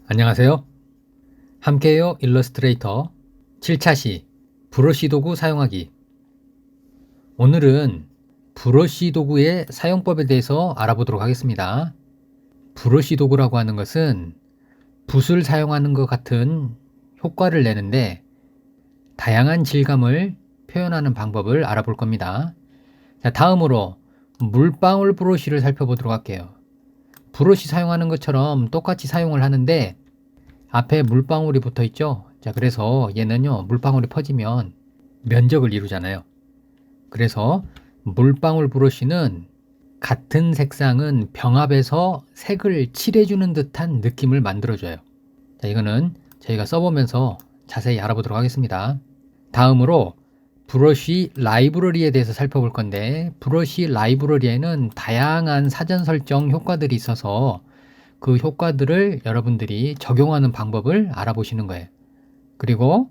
안녕하세요. 함께해요 일러스트레이터 7차 시 브러쉬 도구 사용하기. 오늘은 브러쉬 도구의 사용법에 대해서 알아보도록 하겠습니다. 브러쉬 도구라고 하는 것은 붓을 사용하는 것 같은 효과를 내는데 다양한 질감을 표현하는 방법을 알아볼 겁니다. 자, 다음으로 물방울 브러쉬를 살펴보도록 할게요. 브러쉬 사용하는 것처럼 똑같이 사용을 하는데 앞에 물방울이 붙어 있죠. 자, 그래서 얘는요, 물방울이 퍼지면 면적을 이루잖아요. 그래서 물방울 브러쉬는 같은 색상은 병합해서 색을 칠해주는 듯한 느낌을 만들어줘요. 자, 이거는 저희가 써보면서 자세히 알아보도록 하겠습니다. 다음으로 브러쉬 라이브러리에 대해서 살펴볼 건데, 브러쉬 라이브러리에는 다양한 사전 설정 효과들이 있어서 그 효과들을 여러분들이 적용하는 방법을 알아보시는 거예요. 그리고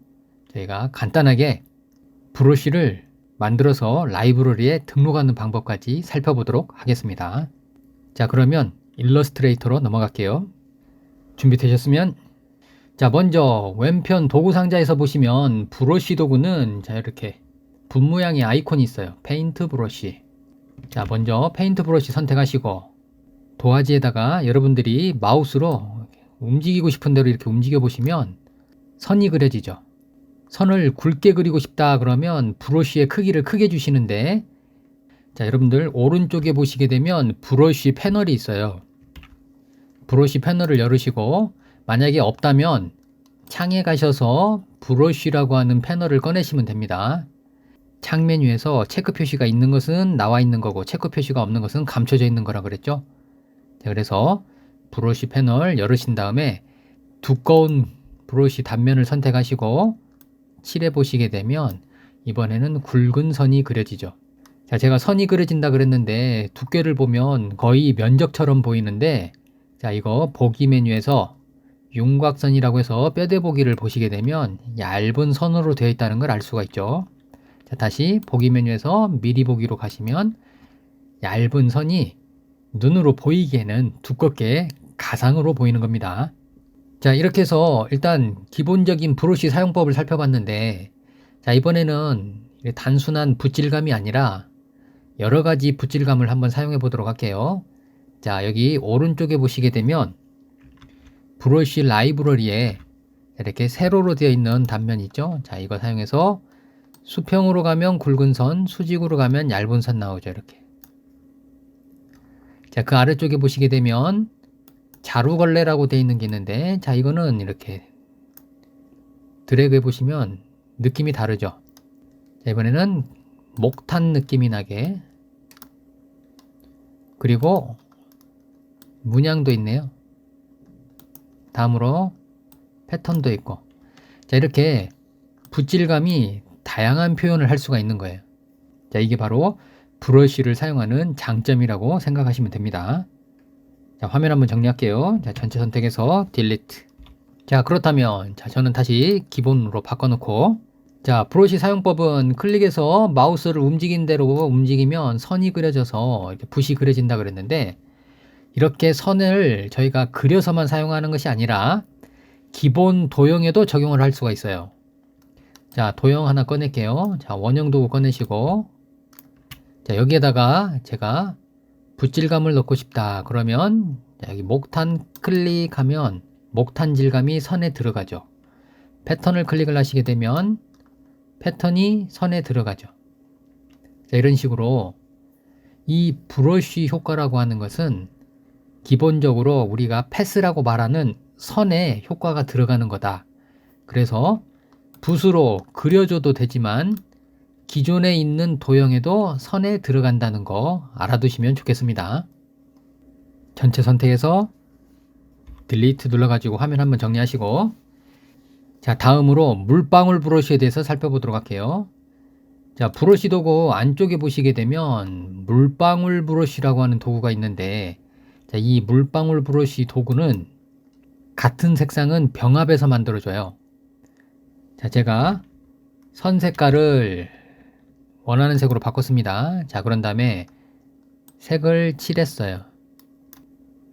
저희가 간단하게 브러쉬를 만들어서 라이브러리에 등록하는 방법까지 살펴보도록 하겠습니다. 자, 그러면 일러스트레이터로 넘어갈게요. 준비되셨으면, 자, 먼저 왼편 도구 상자에서 보시면 브러쉬 도구는 자, 이렇게 붓 모양의 아이콘이 있어요. 페인트 브러쉬. 자, 먼저 페인트 브러쉬 선택하시고 도화지에다가 여러분들이 마우스로 움직이고 싶은 대로 이렇게 움직여 보시면 선이 그려지죠. 선을 굵게 그리고 싶다 그러면 브러쉬의 크기를 크게 주시는데, 자, 여러분들 오른쪽에 보시게 되면 브러쉬 패널이 있어요. 브러쉬 패널을 열으시고 만약에 없다면 창에 가셔서 브러쉬라고 하는 패널을 꺼내시면 됩니다. 창 메뉴에서 체크 표시가 있는 것은 나와 있는 거고 체크 표시가 없는 것은 감춰져 있는 거라 그랬죠. 자, 그래서 브러쉬 패널 열으신 다음에 두꺼운 브러쉬 단면을 선택하시고 칠해 보시게 되면 이번에는 굵은 선이 그려지죠. 자, 제가 선이 그려진다 그랬는데 두께를 보면 거의 면적처럼 보이는데, 자, 이거 보기 메뉴에서 윤곽선이라고 해서 뼈대 보기를 보시게 되면 얇은 선으로 되어 있다는 걸 알 수가 있죠. 자, 다시 보기 메뉴에서 미리 보기로 가시면 얇은 선이 눈으로 보이기에는 두껍게 가상으로 보이는 겁니다. 자, 이렇게 해서 일단 기본적인 브러쉬 사용법을 살펴봤는데, 자, 이번에는 단순한 붓질감이 아니라 여러 가지 붓질감을 한번 사용해 보도록 할게요. 자, 여기 오른쪽에 보시게 되면 브러쉬 라이브러리에 이렇게 세로로 되어 있는 단면이 있죠. 자, 이거 사용해서 수평으로 가면 굵은 선, 수직으로 가면 얇은 선 나오죠. 이렇게. 자, 그 아래쪽에 보시게 되면 자루걸레라고 되어 있는 게 있는데, 자, 이거는 이렇게 드래그 해보시면 느낌이 다르죠. 자, 이번에는 목탄 느낌이 나게, 그리고 문양도 있네요. 다음으로 패턴도 있고, 자, 이렇게 붓질감이 다양한 표현을 할 수가 있는 거예요. 자, 이게 바로 브러쉬를 사용하는 장점이라고 생각하시면 됩니다. 자, 화면 한번 정리할게요. 자, 전체 선택해서 딜리트. 자, 그렇다면 자, 저는 다시 기본으로 바꿔놓고, 자, 브러쉬 사용법은 클릭해서 마우스를 움직인 대로 움직이면 선이 그려져서 이렇게 붓이 그려진다 그랬는데, 이렇게 선을 저희가 그려서만 사용하는 것이 아니라 기본 도형에도 적용을 할 수가 있어요. 자, 도형 하나 꺼낼게요. 자, 원형 도구 꺼내시고, 자, 여기에다가 제가 붓질감을 넣고 싶다 그러면, 자, 여기 목탄 클릭하면 목탄 질감이 선에 들어가죠. 패턴을 클릭을 하시게 되면 패턴이 선에 들어가죠. 자, 이런 식으로 이 브러쉬 효과라고 하는 것은 기본적으로 우리가 패스라고 말하는 선에 효과가 들어가는 거다. 그래서 붓으로 그려줘도 되지만 기존에 있는 도형에도 선에 들어간다는 거 알아두시면 좋겠습니다. 전체 선택해서 딜리트 눌러가지고 화면 한번 정리하시고, 자, 다음으로 물방울 브러쉬에 대해서 살펴보도록 할게요. 자, 브러쉬 도구 안쪽에 보시게 되면 물방울 브러쉬라고 하는 도구가 있는데, 자, 이 물방울 브러쉬 도구는 같은 색상은 병합해서 만들어줘요. 자, 제가 선 색깔을 원하는 색으로 바꿨습니다. 자, 그런 다음에 색을 칠했어요.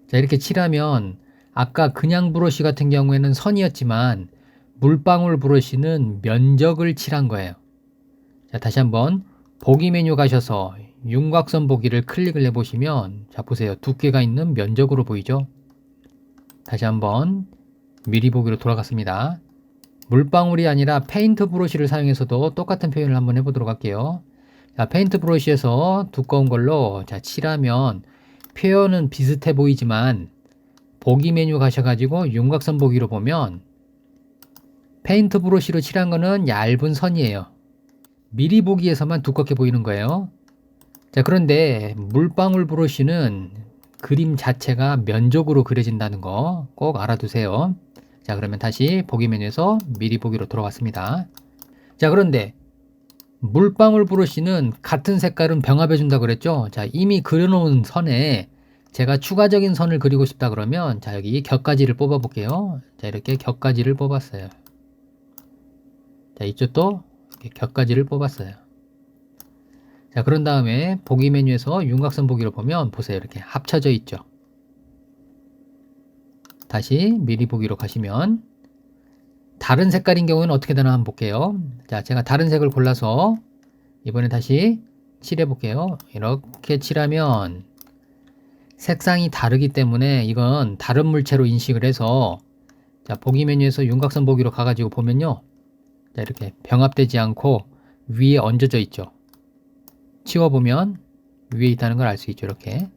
자, 이렇게 칠하면 아까 그냥 브러쉬 같은 경우에는 선이었지만 물방울 브러쉬는 면적을 칠한 거예요. 자, 다시 한번 보기 메뉴 가셔서 윤곽선 보기를 클릭을 해보시면 자, 보세요. 두께가 있는 면적으로 보이죠? 다시 한번 미리 보기로 돌아갔습니다. 물방울이 아니라 페인트 브러쉬를 사용해서도 똑같은 표현을 한번 해보도록 할게요. 자, 페인트 브러쉬에서 두꺼운 걸로 자, 칠하면 표현은 비슷해 보이지만 보기 메뉴 가셔가지고 윤곽선 보기로 보면 페인트 브러쉬로 칠한 거는 얇은 선이에요. 미리 보기에서만 두껍게 보이는 거예요. 자, 그런데 물방울 브러쉬는 그림 자체가 면적으로 그려진다는 거 꼭 알아두세요. 자, 그러면 다시 보기 메뉴에서 미리 보기로 돌아왔습니다. 자, 그런데 물방울 브러쉬는 같은 색깔은 병합해 준다 그랬죠? 자, 이미 그려놓은 선에 제가 추가적인 선을 그리고 싶다 그러면 자, 여기 격가지를 뽑아 볼게요. 자, 이렇게 격가지를 뽑았어요. 자, 이쪽도 이렇게 격가지를 뽑았어요. 자, 그런 다음에 보기 메뉴에서 윤곽선 보기로 보면 보세요. 이렇게 합쳐져 있죠. 다시 미리 보기로 가시면 다른 색깔인 경우에는 어떻게 되나 한번 볼게요. 자, 제가 다른 색을 골라서 이번에 다시 칠해 볼게요. 이렇게 칠하면 색상이 다르기 때문에 이건 다른 물체로 인식을 해서 자, 보기 메뉴에서 윤곽선 보기로 가가지고 보면요. 자, 이렇게 병합되지 않고 위에 얹어져 있죠. 치워보면 위에 있다는 걸 알 수 있죠. 이렇게.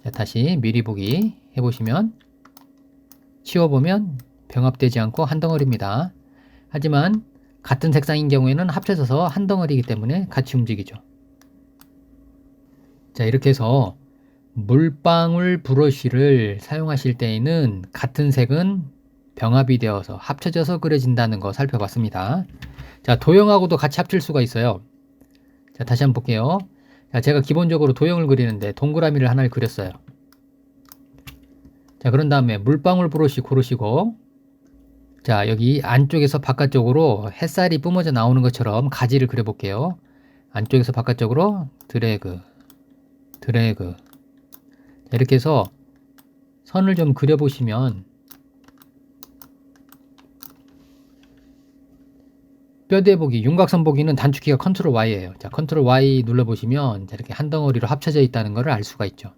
자, 다시 미리 보기 해보시면 치워보면 병합되지 않고 한 덩어리입니다. 하지만 같은 색상인 경우에는 합쳐져서 한 덩어리이기 때문에 같이 움직이죠. 자, 이렇게 해서 물방울 브러쉬를 사용하실 때에는 같은 색은 병합이 되어서 합쳐져서 그려진다는 거 살펴봤습니다. 자, 도형하고도 같이 합칠 수가 있어요. 자, 다시 한번 볼게요. 자, 제가 기본적으로 도형을 그리는데 동그라미를 하나를 그렸어요. 자, 그런 다음에 물방울 브러쉬 고르시고 자, 여기 안쪽에서 바깥쪽으로 햇살이 뿜어져 나오는 것처럼 가지를 그려볼게요. 안쪽에서 바깥쪽으로 드래그 자, 이렇게 해서 선을 좀 그려보시면 뼈대 보기, 윤곽선 보기는 단축키가 컨트롤 Y예요. 자, 컨트롤 Y 눌러보시면 이렇게 한 덩어리로 합쳐져 있다는 것을 알 수가 있죠.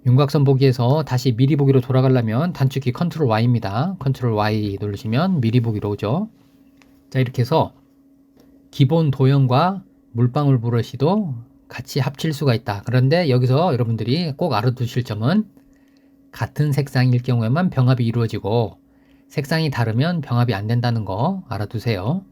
윤곽선 보기에서 다시 미리 보기로 돌아가려면 단축키 컨트롤 Y입니다. 컨트롤 Y 누르시면 미리 보기로 오죠. 자, 이렇게 해서 기본 도형과 물방울 브러쉬도 같이 합칠 수가 있다. 그런데 여기서 여러분들이 꼭 알아두실 점은 같은 색상일 경우에만 병합이 이루어지고 색상이 다르면 병합이 안 된다는 거 알아두세요.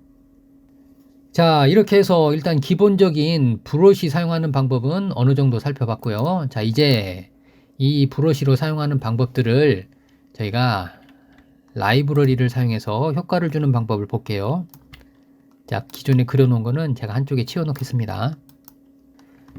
자, 이렇게 해서 일단 기본적인 브러쉬 사용하는 방법은 어느 정도 살펴봤고요. 자, 이제 이 브러쉬로 사용하는 방법들을 저희가 라이브러리를 사용해서 효과를 주는 방법을 볼게요. 자, 기존에 그려놓은 거는 제가 한쪽에 치워 놓겠습니다.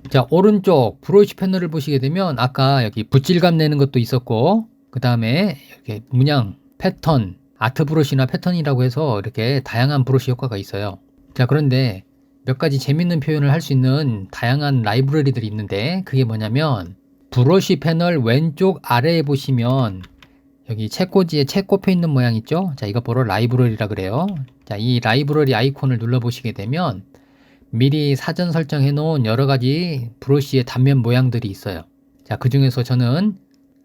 자, 오른쪽 브러쉬 패널을 보시게 되면 아까 여기 붓질감 내는 것도 있었고 그 다음에 이렇게 문양, 패턴, 아트 브러쉬나 패턴이라고 해서 이렇게 다양한 브러쉬 효과가 있어요. 자, 그런데 몇 가지 재밌는 표현을 할 수 있는 다양한 라이브러리들이 있는데 그게 뭐냐면 브러쉬 패널 왼쪽 아래에 보시면 여기 책꽂이에 책 꼽혀 있는 모양 있죠? 자, 이거 보러 라이브러리라 그래요. 자, 이 라이브러리 아이콘을 눌러 보시게 되면 미리 사전 설정해 놓은 여러 가지 브러쉬의 단면 모양들이 있어요. 자, 그 중에서 저는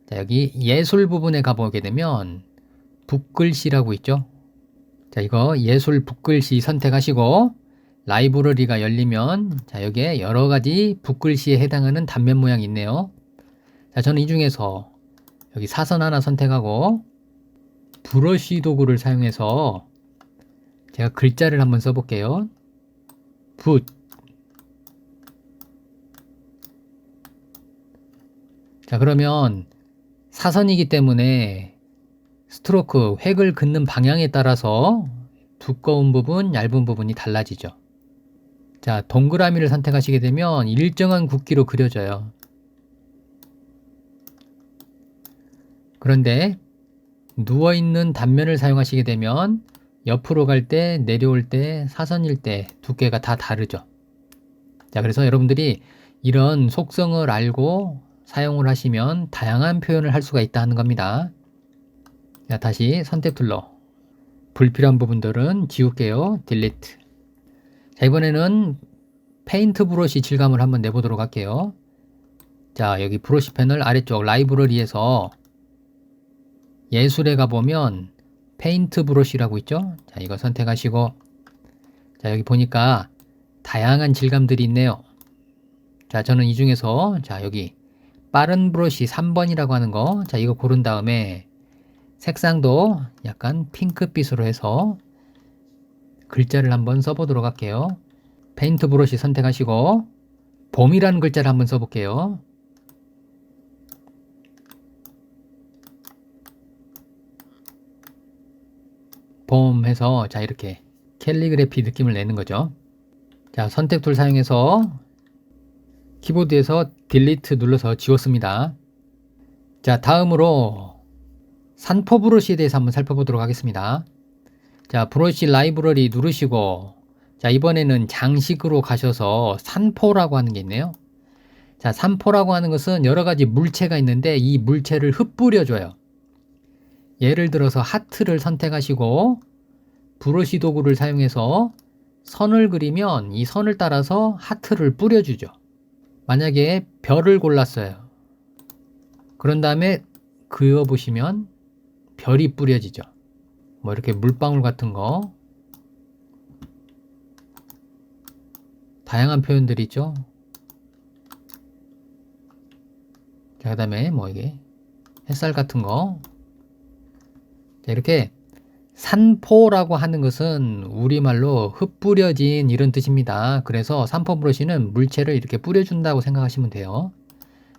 자, 여기 예술 부분에 가보게 되면 붓글씨라고 있죠? 자, 이거 예술 붓글씨 선택하시고 라이브러리가 열리면 자, 여기에 여러 가지 붓글씨에 해당하는 단면 모양이 있네요. 자, 저는 이 중에서 여기 사선 하나 선택하고 브러쉬 도구를 사용해서 제가 글자를 한번 써볼게요. 붓. 자, 그러면 사선이기 때문에 스트로크, 획을 긋는 방향에 따라서 두꺼운 부분, 얇은 부분이 달라지죠. 자, 동그라미를 선택하시게 되면 일정한 굵기로 그려져요. 그런데 누워있는 단면을 사용하시게 되면 옆으로 갈 때, 내려올 때, 사선일 때 두께가 다 다르죠. 자, 그래서 여러분들이 이런 속성을 알고 사용을 하시면 다양한 표현을 할 수가 있다 하는 겁니다. 자, 다시 선택 툴로 불필요한 부분들은 지울게요. 딜리트. 자, 이번에는 페인트 브러쉬 질감을 한번 내보도록 할게요. 자, 여기 브러쉬 패널 아래쪽 라이브러리에서 예술에 가보면 페인트 브러쉬라고 있죠. 자, 이거 선택하시고, 자, 여기 보니까 다양한 질감들이 있네요. 자, 저는 이 중에서, 자, 여기 빠른 브러쉬 3번이라고 하는 거, 자, 이거 고른 다음에 색상도 약간 핑크빛으로 해서 글자를 한번 써보도록 할게요. 페인트 브러쉬 선택하시고 봄이라는 글자를 한번 써볼게요. 봄 해서 자, 이렇게 캘리그래피 느낌을 내는 거죠. 자, 선택 툴 사용해서 키보드에서 딜리트 눌러서 지웠습니다. 자, 다음으로 산포 브러쉬에 대해서 한번 살펴보도록 하겠습니다. 자, 브러쉬 라이브러리 누르시고, 자, 이번에는 장식으로 가셔서 산포라고 하는 게 있네요. 자, 산포라고 하는 것은 여러 가지 물체가 있는데 이 물체를 흩뿌려줘요. 예를 들어서 하트를 선택하시고 브러쉬 도구를 사용해서 선을 그리면 이 선을 따라서 하트를 뿌려주죠. 만약에 별을 골랐어요. 그런 다음에 그어보시면 별이 뿌려지죠. 뭐 이렇게 물방울 같은 거, 다양한 표현들이 있죠. 자, 그 다음에 뭐 이게 햇살 같은 거. 자, 이렇게 산포라고 하는 것은 우리말로 흩뿌려진 이런 뜻입니다. 그래서 산포 브러쉬는 물체를 이렇게 뿌려준다고 생각하시면 돼요.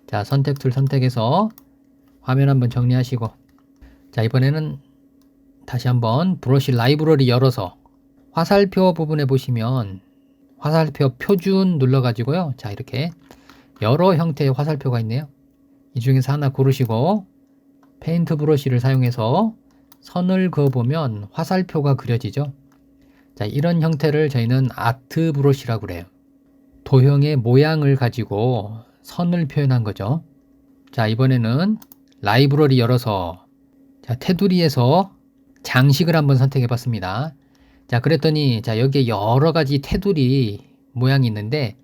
자, 선택 툴 선택해서 화면 한번 정리하시고, 자, 이번에는 다시 한번 브러쉬 라이브러리 열어서 화살표 부분에 보시면 화살표 표준 눌러가지고요. 자, 이렇게 여러 형태의 화살표가 있네요. 이 중에서 하나 고르시고 페인트 브러쉬를 사용해서 선을 그어보면 화살표가 그려지죠. 자, 이런 형태를 저희는 아트 브러쉬라고 그래요. 도형의 모양을 가지고 선을 표현한 거죠. 자, 이번에는 라이브러리 열어서 자, 테두리에서 장식을 한번 선택해 봤습니다. 자, 그랬더니 자, 여기에 여러 가지 테두리 모양이 있는데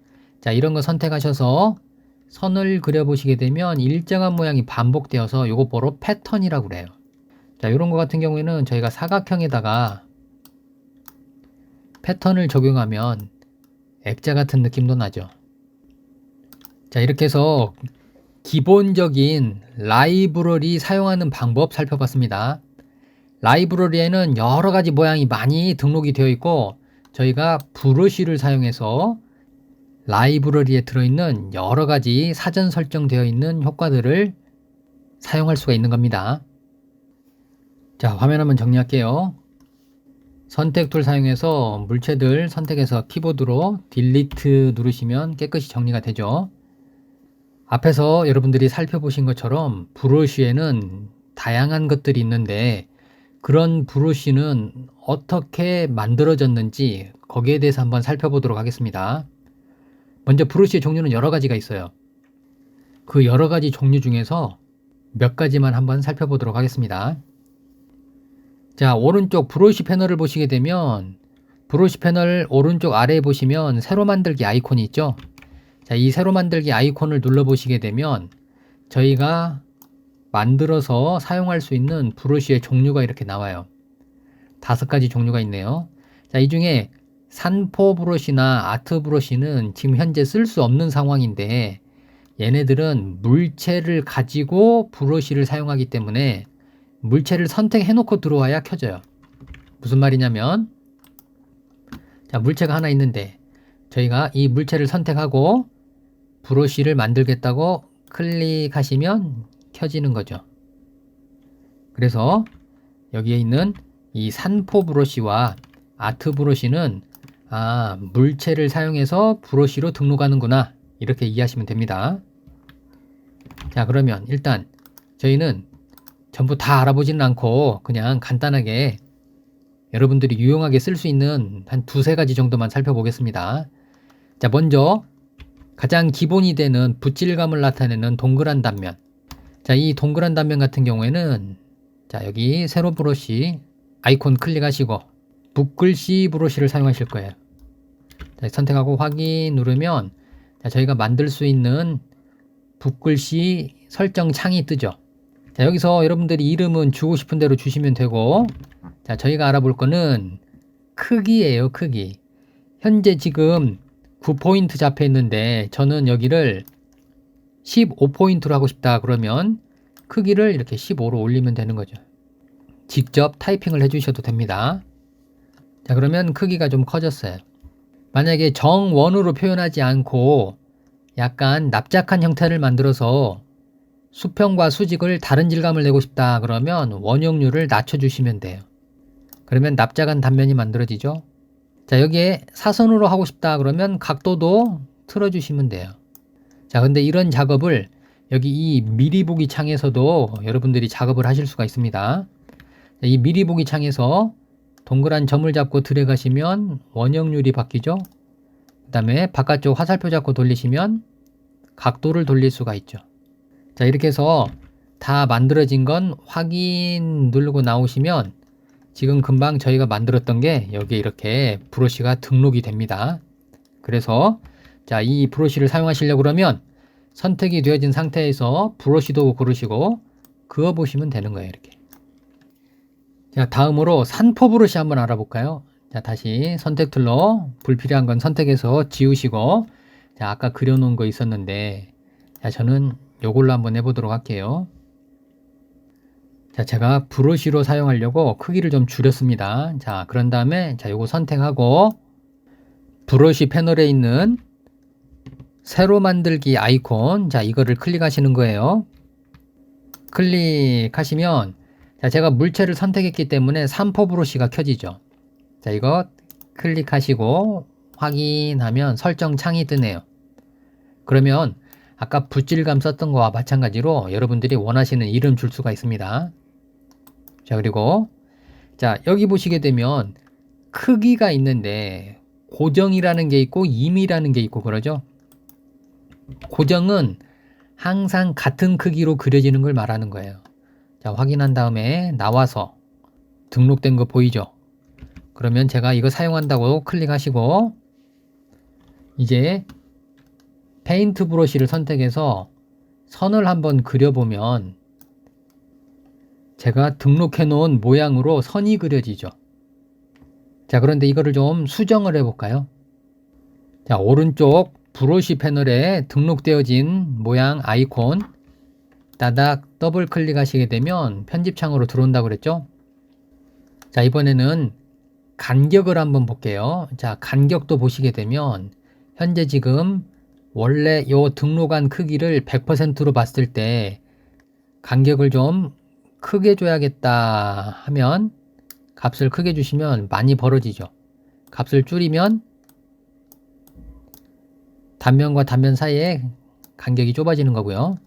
자, 이런 거 선택하셔서 선을 그려보시게 되면 일정한 모양이 반복되어서 요거 바로 패턴이라고 그래요. 자, 이런 거 같은 경우에는 저희가 사각형에다가 패턴을 적용하면 액자 같은 느낌도 나죠. 자, 이렇게 해서 기본적인 라이브러리 사용하는 방법 살펴봤습니다. 라이브러리에는 여러 가지 모양이 많이 등록이 되어 있고 저희가 브러쉬를 사용해서 라이브러리에 들어있는 여러 가지 사전 설정되어 있는 효과들을 사용할 수가 있는 겁니다. 자, 화면 한번 정리할게요. 선택 툴 사용해서 물체들 선택해서 키보드로 딜리트 누르시면 깨끗이 정리가 되죠. 앞에서 여러분들이 살펴보신 것처럼 브러쉬에는 다양한 것들이 있는데 그런 브러쉬는 어떻게 만들어졌는지 거기에 대해서 한번 살펴보도록 하겠습니다. 먼저 브러쉬의 종류는 여러 가지가 있어요. 그 여러 가지 종류 중에서 몇 가지만 한번 살펴보도록 하겠습니다. 자, 오른쪽 브러쉬 패널을 보시게 되면 브러쉬 패널 오른쪽 아래에 보시면 새로 만들기 아이콘이 있죠. 자, 이 새로 만들기 아이콘을 눌러 보시게 되면 저희가 만들어서 사용할 수 있는 브러쉬의 종류가 이렇게 나와요. 5가지 종류가 있네요. 자, 이 중에 산포 브러쉬나 아트 브러쉬는 지금 현재 쓸 수 없는 상황인데 얘네들은 물체를 가지고 브러쉬를 사용하기 때문에 물체를 선택해 놓고 들어와야 켜져요. 무슨 말이냐면 자, 물체가 하나 있는데 저희가 이 물체를 선택하고 브러쉬를 만들겠다고 클릭하시면 켜지는 거죠. 그래서 여기에 있는 이 산포 브러쉬와 아트 브러쉬는 물체를 사용해서 브러쉬로 등록하는구나 이렇게 이해하시면 됩니다. 자, 그러면 일단 저희는 전부 다 알아보지는 않고 그냥 간단하게 여러분들이 유용하게 쓸 수 있는 한 2-3가지 정도만 살펴보겠습니다. 자, 먼저 가장 기본이 되는 붓질감을 나타내는 동그란 단면. 자, 이 동그란 단면 같은 경우에는 자, 여기 세로 브러쉬 아이콘 클릭하시고 붓글씨 브러쉬를 사용하실 거예요. 자, 선택하고 확인 누르면 자, 저희가 만들 수 있는 붓글씨 설정 창이 뜨죠. 자, 여기서 여러분들이 이름은 주고 싶은 대로 주시면 되고, 자, 저희가 알아볼 거는 크기예요, 크기. 현재 지금 9포인트 잡혀 있는데 저는 여기를 15포인트로 하고 싶다 그러면 크기를 이렇게 15로 올리면 되는 거죠. 직접 타이핑을 해주셔도 됩니다. 자, 그러면 크기가 좀 커졌어요. 만약에 정원으로 표현하지 않고 약간 납작한 형태를 만들어서 수평과 수직을 다른 질감을 내고 싶다 그러면 원형률을 낮춰주시면 돼요. 그러면 납작한 단면이 만들어지죠. 자, 여기에 사선으로 하고 싶다 그러면 각도도 틀어주시면 돼요. 자, 근데 이런 작업을 여기 이 미리 보기 창에서도 여러분들이 작업을 하실 수가 있습니다. 자, 이 미리 보기 창에서 동그란 점을 잡고 들어가시면 원형률이 바뀌죠. 그 다음에 바깥쪽 화살표 잡고 돌리시면 각도를 돌릴 수가 있죠. 자, 이렇게 해서 다 만들어진 건 확인 누르고 나오시면 지금 금방 저희가 만들었던 게 여기에 이렇게 브러쉬가 등록이 됩니다. 그래서 자, 이 브러쉬를 사용하시려고 그러면 선택이 되어진 상태에서 브러쉬 도구 고르시고 그어 보시면 되는 거예요. 이렇게. 자, 다음으로 산포 브러쉬 한번 알아볼까요? 자, 다시 선택 툴로 불필요한 건 선택해서 지우시고, 자, 아까 그려놓은 거 있었는데, 자, 저는 요걸로 한번 해보도록 할게요. 자, 제가 브러쉬로 사용하려고 크기를 좀 줄였습니다. 자, 그런 다음에 자, 요거 선택하고 브러쉬 패널에 있는 새로 만들기 아이콘, 자, 이거를 클릭하시는 거예요. 클릭하시면 자, 제가 물체를 선택했기 때문에 산포 브러쉬가 켜지죠. 자, 이거 클릭하시고 확인하면 설정 창이 뜨네요. 그러면 아까 붓질감 썼던 거와 마찬가지로 여러분들이 원하시는 이름 줄 수가 있습니다. 자, 그리고 자, 여기 보시게 되면 크기가 있는데 고정이라는 게 있고 임의라는 게 있고 그러죠. 고정은 항상 같은 크기로 그려지는 걸 말하는 거예요. 자, 확인한 다음에 나와서 등록된 거 보이죠? 그러면 제가 이거 사용한다고 클릭하시고 이제 페인트 브러쉬를 선택해서 선을 한번 그려보면 제가 등록해 놓은 모양으로 선이 그려지죠. 자, 그런데 이거를 좀 수정을 해볼까요? 자, 오른쪽 브러쉬 패널에 등록되어진 모양 아이콘 따닥 더블 클릭하시게 되면 편집창으로 들어온다고 그랬죠? 자, 이번에는 간격을 한번 볼게요. 자, 간격도 보시게 되면 현재 지금 원래 요 등록한 크기를 100%로 봤을 때 간격을 좀 크게 줘야겠다 하면 값을 크게 주시면 많이 벌어지죠. 값을 줄이면 단면과 단면 사이에 간격이 좁아지는 거고요.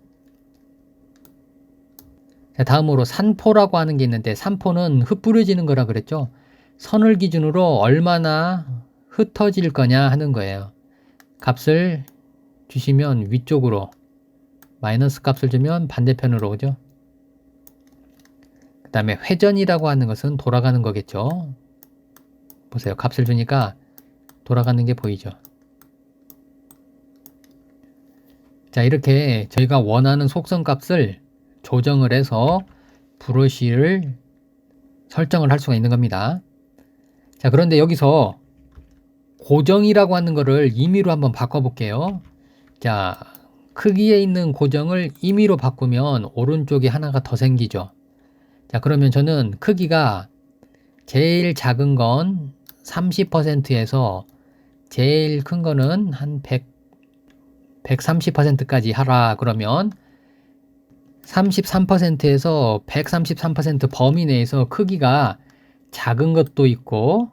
자, 다음으로 산포라고 하는 게 있는데 산포는 흩뿌려지는 거라 그랬죠. 선을 기준으로 얼마나 흩어질 거냐 하는 거예요. 값을 주시면 위쪽으로, 마이너스 값을 주면 반대편으로 오죠. 그 다음에 회전이라고 하는 것은 돌아가는 거겠죠. 보세요. 값을 주니까 돌아가는 게 보이죠. 자, 이렇게 저희가 원하는 속성 값을 조정을 해서 브러쉬를 설정을 할 수가 있는 겁니다. 자, 그런데 여기서 고정이라고 하는 거를 임의로 한번 바꿔볼게요. 자, 크기에 있는 고정을 임의로 바꾸면 오른쪽에 하나가 더 생기죠. 자, 그러면 저는 크기가 제일 작은 건 30%에서 제일 큰 거는 한 130%까지 하라 그러면 33%에서 133% 범위 내에서 크기가 작은 것도 있고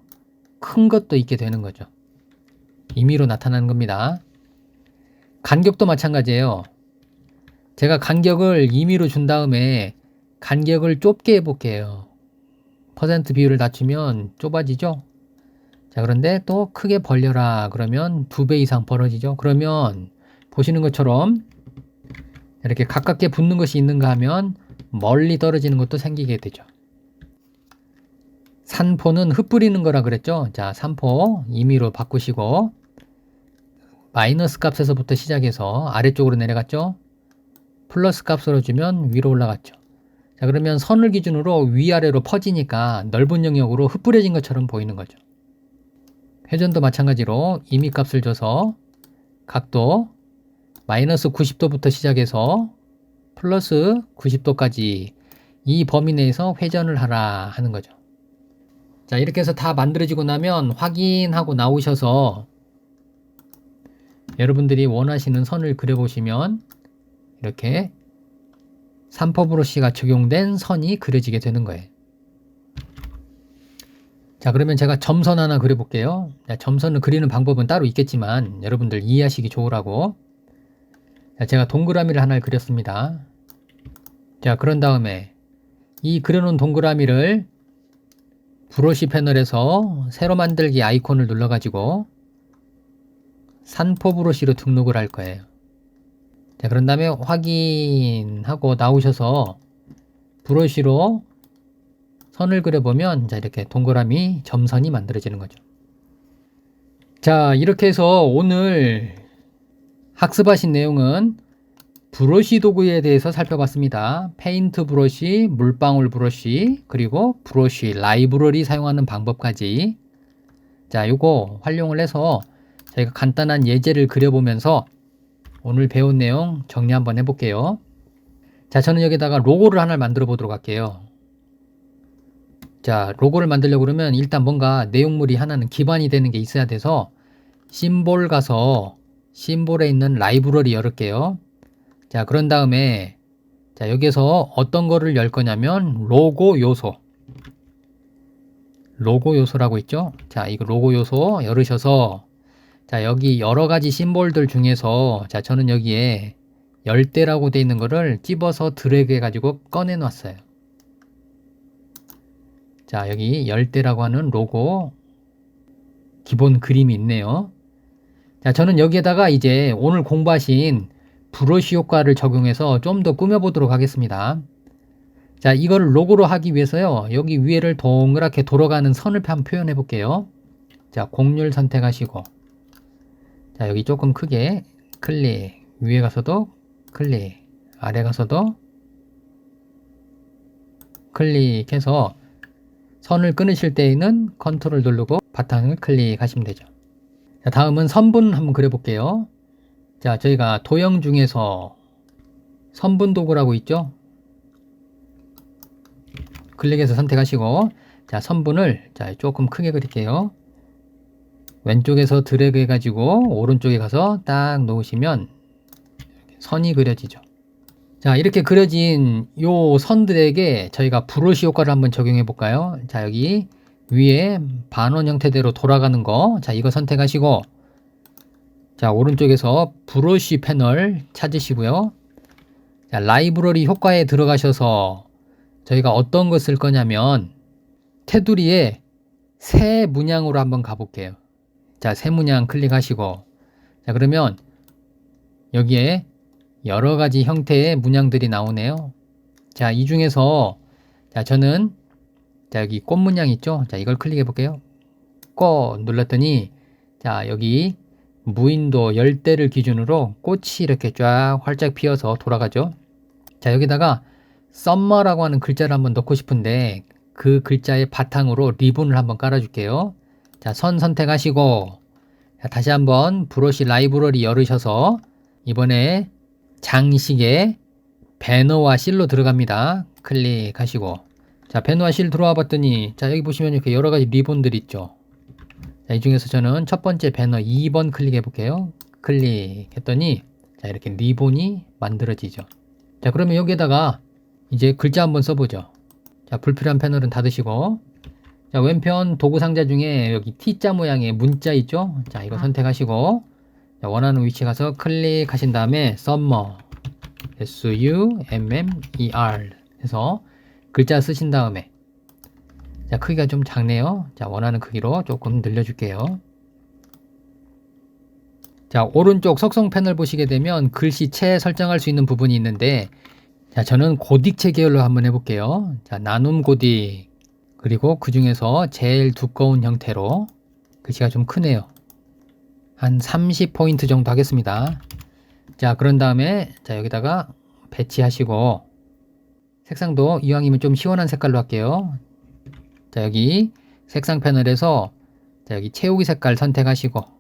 큰 것도 있게 되는 거죠. 임의로 나타나는 겁니다. 간격도 마찬가지예요. 제가 간격을 임의로 준 다음에 간격을 좁게 해볼게요. 퍼센트 비율을 낮추면 좁아지죠. 자, 그런데 또 크게 벌려라 그러면 2배 이상 벌어지죠. 그러면 보시는 것처럼 이렇게 가깝게 붙는 것이 있는가 하면 멀리 떨어지는 것도 생기게 되죠. 산포는 흩뿌리는 거라 그랬죠. 자, 산포 임의로 바꾸시고 마이너스 값에서부터 시작해서 아래쪽으로 내려갔죠. 플러스 값으로 주면 위로 올라갔죠. 자, 그러면 선을 기준으로 위아래로 퍼지니까 넓은 영역으로 흩뿌려진 것처럼 보이는 거죠. 회전도 마찬가지로 임의 값을 줘서 각도 마이너스 90도부터 시작해서 플러스 90도까지 이 범위 내에서 회전을 하라 하는 거죠. 자, 이렇게 해서 다 만들어지고 나면 확인하고 나오셔서 여러분들이 원하시는 선을 그려보시면 이렇게 3포 브러쉬가 적용된 선이 그려지게 되는 거예요. 자, 그러면 제가 점선 하나 그려볼게요. 자, 점선을 그리는 방법은 따로 있겠지만 여러분들 이해하시기 좋으라고. 자, 제가 동그라미를 하나를 그렸습니다. 자, 그런 다음에 이 그려놓은 동그라미를 브러쉬 패널에서 새로 만들기 아이콘을 눌러가지고 산포 브러쉬로 등록을 할 거예요. 자, 그런 다음에 확인하고 나오셔서 브러쉬로 선을 그려보면 자, 이렇게 동그라미 점선이 만들어지는 거죠. 자, 이렇게 해서 오늘 학습하신 내용은 브러쉬 도구에 대해서 살펴봤습니다. 페인트 브러쉬, 물방울 브러쉬, 그리고 브러쉬 라이브러리 사용하는 방법까지. 자, 요거 활용을 해서 저희가 간단한 예제를 그려보면서 오늘 배운 내용 정리 한번 해볼게요. 자, 저는 여기다가 로고를 하나 만들어 보도록 할게요. 자, 로고를 만들려고 그러면 일단 뭔가 내용물이 하나는 기반이 되는 게 있어야 돼서 심볼 가서 심볼에 있는 라이브러리 열을게요. 자, 그런 다음에 자, 여기서 어떤 거를 열 거냐면 로고 요소라고 있죠. 자, 이거 로고 요소 열으셔서 자, 여기 여러 가지 심볼들 중에서 자, 저는 여기에 열대라고 되어 있는 거를 찝어서 드래그 해가지고 꺼내 놨어요. 자, 여기 열대라고 하는 로고 기본 그림이 있네요. 자, 저는 여기에다가 이제 오늘 공부하신 브러쉬 효과를 적용해서 좀 더 꾸며보도록 하겠습니다. 자, 이거를 로고로 하기 위해서요. 여기 위에를 동그랗게 돌아가는 선을 한번 표현해 볼게요. 자, 곡률 선택하시고 자, 여기 조금 크게 클릭, 위에 가서도 클릭, 아래 가서도 클릭해서 선을 끊으실 때에는 컨트롤 누르고 바탕을 클릭하시면 되죠. 자, 다음은 선분 한번 그려볼게요. 자, 저희가 도형 중에서 선분 도구라고 있죠. 클릭해서 선택하시고 자, 선분을 자, 조금 크게 그릴게요. 왼쪽에서 드래그 해가지고 오른쪽에 가서 딱 놓으시면 선이 그려지죠. 자, 이렇게 그려진 요 선들에게 저희가 브러쉬 효과를 한번 적용해 볼까요? 자, 여기 위에 반원 형태대로 돌아가는 거, 자, 이거 선택하시고 자, 오른쪽에서 브러쉬 패널 찾으시고요. 자, 라이브러리 효과에 들어가셔서 저희가 어떤 거 쓸 거냐면 테두리에 새 문양으로 한번 가볼게요. 자, 새 문양 클릭하시고 자, 그러면 여기에 여러 가지 형태의 문양들이 나오네요. 자, 이 중에서 자, 저는 자, 여기 꽃 문양 있죠? 자, 이걸 클릭해 볼게요. 꽃 눌렀더니 자, 여기 무인도 열대를 기준으로 꽃이 이렇게 쫙 활짝 피어서 돌아가죠. 자, 여기다가 썸머라고 하는 글자를 한번 넣고 싶은데 그 글자의 바탕으로 리본을 한번 깔아줄게요. 자, 선 선택하시고 자, 다시 한번 브러쉬 라이브러리 열으셔서 이번에 장식에 배너와 실로 들어갑니다. 클릭하시고 자, 배너와 실 들어와 봤더니 자, 여기 보시면 이렇게 여러 가지 리본들 있죠. 자, 이 중에서 저는 첫 번째 배너 2번 클릭해 볼게요. 클릭했더니 자, 이렇게 리본이 만들어지죠. 자, 그러면 여기에다가 이제 글자 한번 써보죠. 자, 불필요한 패널은 닫으시고 자, 왼편 도구 상자 중에 여기 T자 모양의 문자 있죠? 자, 이거 선택하시고 자, 원하는 위치 가서 클릭하신 다음에 summer SUMMER 해서 글자 쓰신 다음에 자, 크기가 좀 작네요. 자, 원하는 크기로 조금 늘려줄게요. 자, 오른쪽 속성 패널 보시게 되면 글씨체 설정할 수 있는 부분이 있는데, 자, 저는 고딕체 계열로 한번 해볼게요. 자, 나눔 고딕. 그리고 그 중에서 제일 두꺼운 형태로, 글씨가 좀 크네요. 한 30포인트 정도 하겠습니다. 자, 그런 다음에, 자, 여기다가 배치하시고, 색상도 이왕이면 좀 시원한 색깔로 할게요. 자, 여기 색상 패널에서, 자, 여기 채우기 색깔 선택하시고,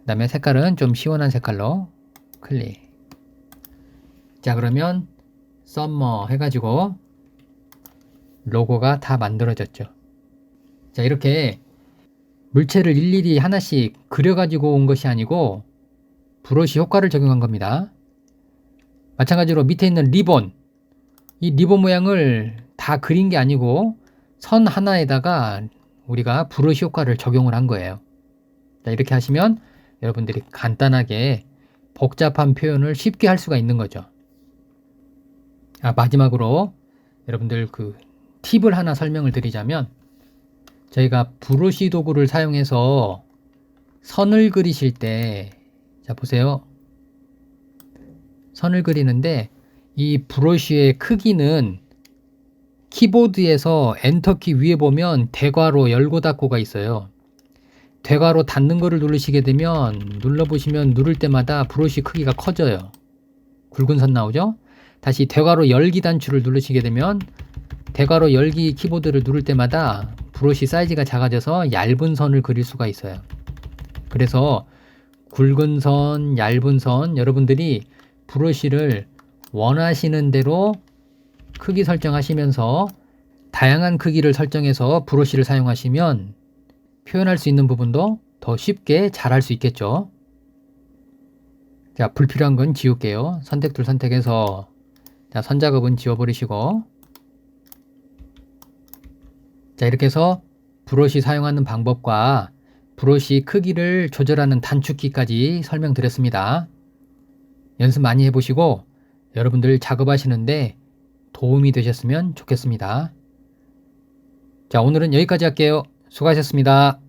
그 다음에 색깔은 좀 시원한 색깔로 클릭. 자, 그러면 썸머 해가지고 로고가 다 만들어졌죠. 자, 이렇게 물체를 일일이 하나씩 그려가지고 온 것이 아니고 브러쉬 효과를 적용한 겁니다. 마찬가지로 밑에 있는 리본, 이 리본 모양을 다 그린 게 아니고 선 하나에다가 우리가 브러쉬 효과를 적용을 한 거예요. 자, 이렇게 하시면 여러분들이 간단하게 복잡한 표현을 쉽게 할 수가 있는 거죠. 마지막으로 여러분들 그 팁을 하나 설명을 드리자면, 저희가 브러쉬 도구를 사용해서 선을 그리실 때, 자, 보세요. 선을 그리는데 이 브러쉬의 크기는 키보드에서 엔터키 위에 보면 대괄호 열고 닫고가 있어요. 대괄호 닫는 거를 누르시게 되면, 눌러보시면 누를 때마다 브러쉬 크기가 커져요. 굵은 선 나오죠? 다시 대괄호 열기 단추를 누르시게 되면 대괄호 열기 키보드를 누를 때마다 브러쉬 사이즈가 작아져서 얇은 선을 그릴 수가 있어요. 그래서 굵은 선, 얇은 선, 여러분들이 브러쉬를 원하시는 대로 크기 설정하시면서 다양한 크기를 설정해서 브러쉬를 사용하시면 표현할 수 있는 부분도 더 쉽게 잘 할 수 있겠죠. 자, 불필요한 건 지울게요. 선택툴 선택해서, 자, 선작업은 지워버리시고, 자, 이렇게 해서 브러쉬 사용하는 방법과 브러쉬 크기를 조절하는 단축키까지 설명드렸습니다. 연습 많이 해보시고 여러분들 작업하시는데 도움이 되셨으면 좋겠습니다. 자, 오늘은 여기까지 할게요. 수고하셨습니다.